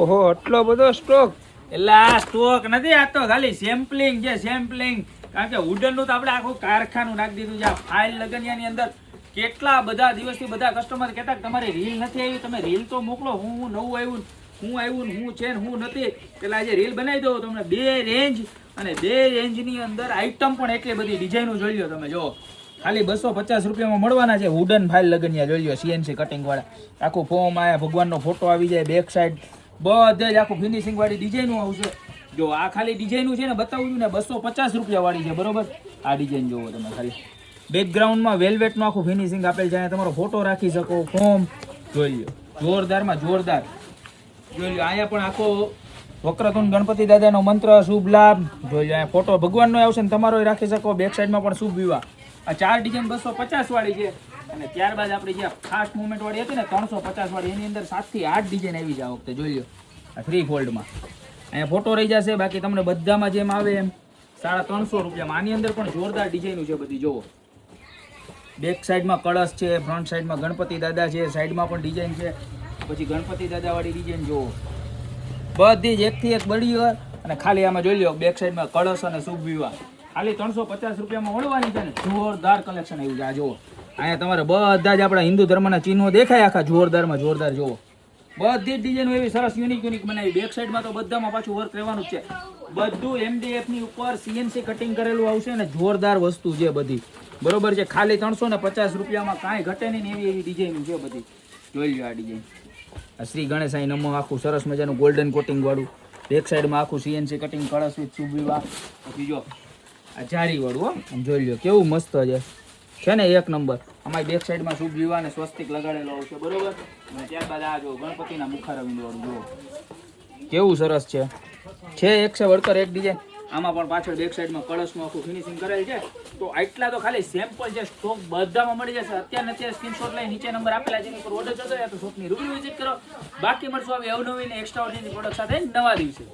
ઓહો આટલો બધો સ્ટોક. એટલે આ સ્ટોક નથી, આ તો ખાલી સેમ્પલિંગ છે, સેમ્પલિંગ. કારણ કે વુડન નું તો આપણે આખું કારખાનું નાખી દીધું છે. આ ફાઇલ લગનિયાની અંદર કેટલા બધા દિવસથી બધા કસ્ટમર કહેતા કે તમારી રીલ નથી આવી, તમે રીલ તો મોકલો. હું નવું આવ્યું, હું આવ્યું, હું છે ને હું નથી. એટલે આજે રીલ બનાવી દો તમને. 2 રેન્જ અને 2 રેન્જની અંદર આઈટમ પણ એટલી બધી ડિઝાઇનો જોઈ લો તમે. જો ખાલી 250 રૂપિયામાં મળવાના છે વુડન ફાઇલ લગનિયા. જોઈ લો સીએનસી કટિંગ વાળા. આખું ફોર્મ આયા, ભગવાનનો ફોટો આવી જાય, બેક સાઈડ બધે જ આખું ફિનિશિંગ વાળી ડિઝાઇનો આવશે. જો આ ખાલી ડિઝાઇનો છે ને બતાવું છું ને 250 રૂપિયા વાળી છે, બરોબર. આ ડિઝાઇન જોવો તમે ખાલી. બેકગ્રાઉન્ડમાં વેલ્વેટનું આખું ફિનિશિંગ આપેલ છે. તમારો ફોટો રાખી શકો, ફોર્મ જોઈ લો. જોરદારમાં જોરદાર જોઈ લો. અહીંયા પણ આખો વક્રતુંડ ગણપતિ દાદાનો મંત્ર શુભ લાભ જોઈ લો. અહીંયા ફોટો ભગવાનનો આવશે ને તમારો રાખી શકો. બેક સાઈડમાં પણ શુભ વિવાહ. આ 4 ડિઝાઇન 250 વાળી છે. અને ત્યારબાદ આપણી જે ફાસ્ટ મુવમેન્ટ વાળી હતી ને 350 વાળી, એની અંદર 7 થી 8 ડિઝાઇન આવી જાય વખતે. જોઈ લો આ 3 ફોલ્ડમાં. અહીંયા ફોટો રહી જશે. બાકી તમને બધામાં જેમ આવે એમ 350 રૂપિયામાં. આની અંદર પણ જોરદાર ડિઝાઇનો છે બધી. જોવો બેક સાઈડમાં કળશ છે, ફ્રન્ટ સાઈડમાં ગણપતિ દાદા છે, સાઈડમાં પણ ડિઝાઇન છે. પછી ગણપતિ દાદા વાળી ડિઝાઇન જોવો બધી જ એકથી એક બળી. અને ખાલી આમાં જોઈ લો બેક સાઈડમાં કળશ અને શુભ વિવાહ. ખાલી 350 રૂપિયામાં મળવાની છે ને. જોરદાર કલેક્શન આવ્યું છે. આ જોવો અહીંયા તમારે બધા જ આપણા હિન્દુ ધર્મના ચિહ્નો દેખાય આખા જોરદારમાં જોરદાર. જોવો બધી જ ડિઝાઇનો એવી સરસ યુનિક બનાવી. બેક સાઈડમાં તો બધામાં પાછું વર્ક રહેવાનું જ છે. બધું MDF ની ઉપર CNC કટિંગ કરેલું આવશે ને. જોરદાર વસ્તુ છે બધી, બરોબર છે. ખાલી 350 રૂપિયામાં કાંઈ ઘટે નહીં એવી એવી ડિઝાઇન છે બધી. જોઈ લો આ ડિઝાઇન. આ શ્રી ગણેશાઈ નમો આખું સરસ મજાનું ગોલ્ડન કોટિંગ વાળું. બેક સાઈડમાં આખું CNC કટિંગ કળશ વિથ શુભ વિવાહ. પછી જો આ જારી વાળું. હો આમ જોઈ લો કેવું મસ્ત છે ને, એક નંબર. અમારી બેક સાઈડમાં શુભ વિવાહ ને સ્વસ્તિક લગાડેલો આવશે, બરોબર. અને ત્યારબાદ આ જો ગણપતિના મુખારવિંદ વાળું જુઓ કેવું સરસ છે. એક છે વર્કર એક ડિઝાઇન. આમાં પણ પાછળ બેક સાઈડમાં કળશનું આખું ફિનિશિંગ કરેલ છે. તો આટલા તો ખાલી સેમ્પલ છે. સ્ટોક બધામાં મળી જશે. અત્યારે સ્ક્રીનશોટ લઈ નીચે નંબર આપેલા છે એની પર ઓર્ડર કરજો યા તો શોપની રૂબરૂ વિઝિટ કરો. બાકી મળશું આવી અવનવી ને એક્સ્ટ્રા ઓર્ડિનરી પ્રોડક્ટ સાથે નવા દિવસે.